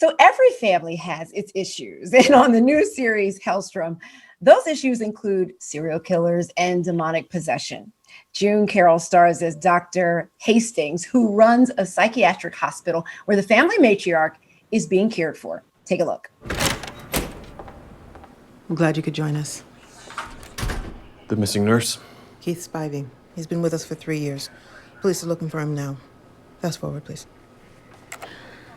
So every family has its issues. And on the new series, Helstrom, those issues include serial killers and demonic possession. June Carroll stars as Dr. Hastings, who runs a psychiatric hospital where the family matriarch is being cared for. Take a look. I'm glad you could join us. The missing nurse? Keith Spivey. He's been with us for 3 years. Police are looking for him now. Fast forward, please.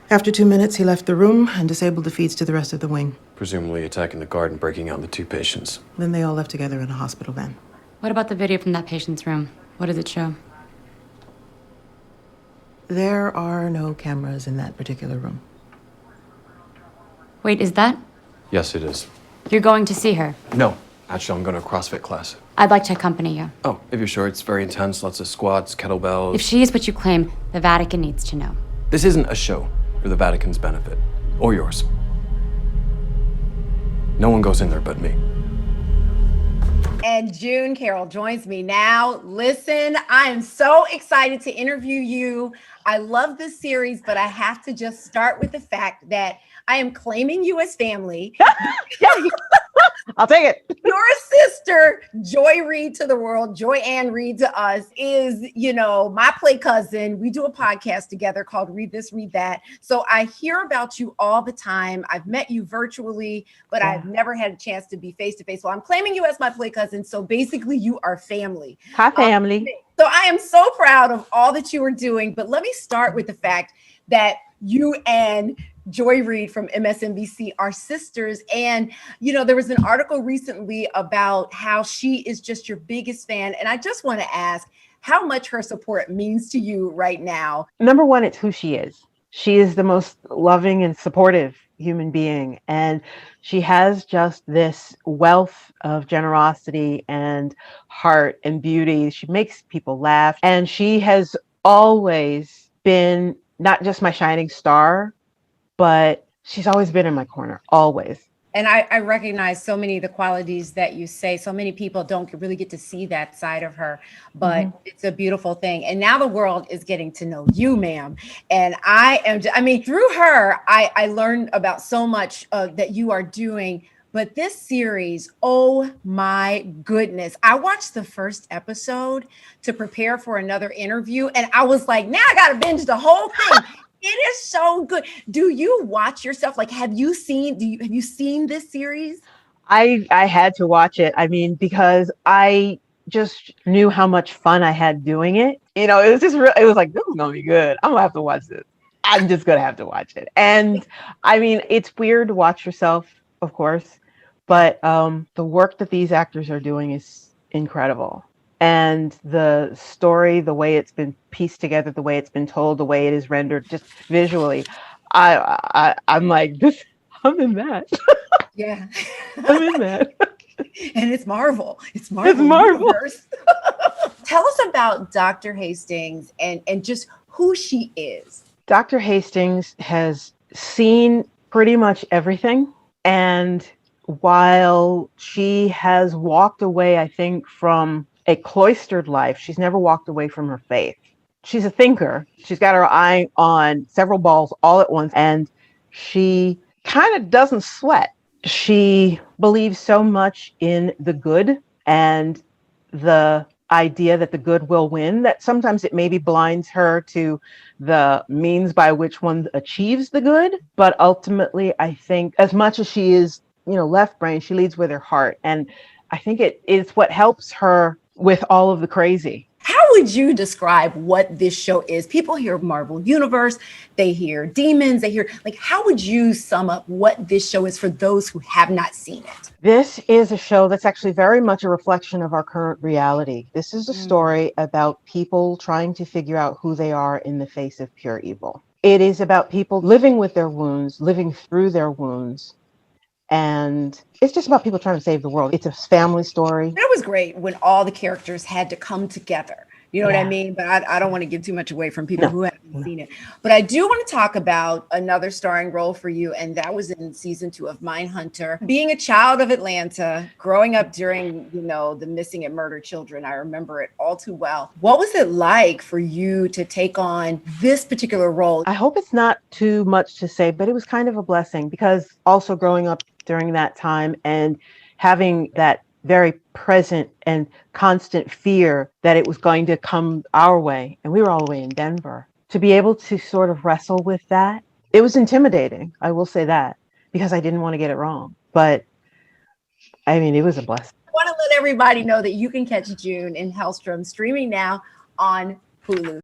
After 2 minutes, he left the room and disabled the feeds to the rest of the wing. Presumably attacking the guard and breaking out the 2 patients. Then they all left together in a hospital van. What about the video from that patient's room? What does it show? There are no cameras in that particular room. Wait, is that? Yes, it is. You're going to see her? No. Actually, I'm going to a CrossFit class. I'd like to accompany you. Oh, if you're sure, it's very intense. Lots of squats, kettlebells. If she is what you claim, the Vatican needs to know. This isn't a show for the Vatican's benefit. Or yours. No one goes in there but me. And June Carroll joins me now. Listen, I am so excited to interview you. I love this series, but I have to just start with the fact that I am claiming you as family. I'll take it. Your sister, Joy Reid to the world, Joy Ann Reid to us, is, my play cousin. We do a podcast together called Read This, Read That. So I hear about you all the time. I've met you virtually, but I've never had a chance to be face to face. Well, I'm claiming you as my play cousin. So basically you are family. Hi, family. So I am so proud of all that you are doing. But let me start with the fact that you and Joy Reid from MSNBC are sisters. And, there was an article recently about how she is just your biggest fan. And I just want to ask how much her support means to you right now. Number one, it's who she is. She is the most loving and supportive human being. And she has just this wealth of generosity and heart and beauty. She makes people laugh. And she has always been not just my shining star, but she's always been in my corner, always. And I recognize so many of the qualities that you say. So many people don't really get to see that side of her, but it's a beautiful thing. And now the world is getting to know you, ma'am. And through her, I learned about so much that you are doing. But this series, oh my goodness. I watched the first episode to prepare for another interview. And I was like, now I got to binge the whole thing. It is so good. Do you watch yourself? Like, have you seen this series? I had to watch it. Because I just knew how much fun I had doing it. It was just it was like, this is going to be good. I'm going to have to watch this. I'm just going to have to watch it. And it's weird to watch yourself, of course, but the work that these actors are doing is incredible. And the story, the way it's been pieced together, the way it's been told, the way it is rendered, just visually, I'm like, I'm in that. Yeah, I'm in that. And it's Marvel. It's Marvel. It's Marvel. Tell us about Dr. Hastings and just who she is. Dr. Hastings has seen pretty much everything. And while she has walked away, I think, from a cloistered life, she's never walked away from her faith. She's a thinker. She's got her eye on several balls all at once, and she kind of doesn't sweat. She believes so much in the good and the idea that the good will win that sometimes it maybe blinds her to the means by which one achieves the good. But ultimately, I think as much as she is, left brain, she leads with her heart. And I think it is what helps her with all of the crazy. How would you describe what this show is? People hear Marvel Universe, they hear demons, they hear, how would you sum up what this show is for those who have not seen it? This is a show that's actually very much a reflection of our current reality. This is a story about people trying to figure out who they are in the face of pure evil. It is about people living with their wounds, living through their wounds. And it's just about people trying to save the world. It's a family story. It was great when all the characters had to come together. You know what I Yeah. mean? But I don't want to give too much away from people No. who haven't seen it. But I do want to talk about another starring role for you, and that was in season 2 of Mindhunter. Being a child of Atlanta, growing up during, the missing and murdered children, I remember it all too well. What was it like for you to take on this particular role? I hope it's not too much to say, but it was kind of a blessing because also growing up during that time and having that very present and constant fear that it was going to come our way. And we were all the way in Denver. To be able to sort of wrestle with that, it was intimidating. I will say that because I didn't want to get it wrong. But I mean, it was a blessing. I want to let everybody know that you can catch June in Helstrom streaming now on Hulu.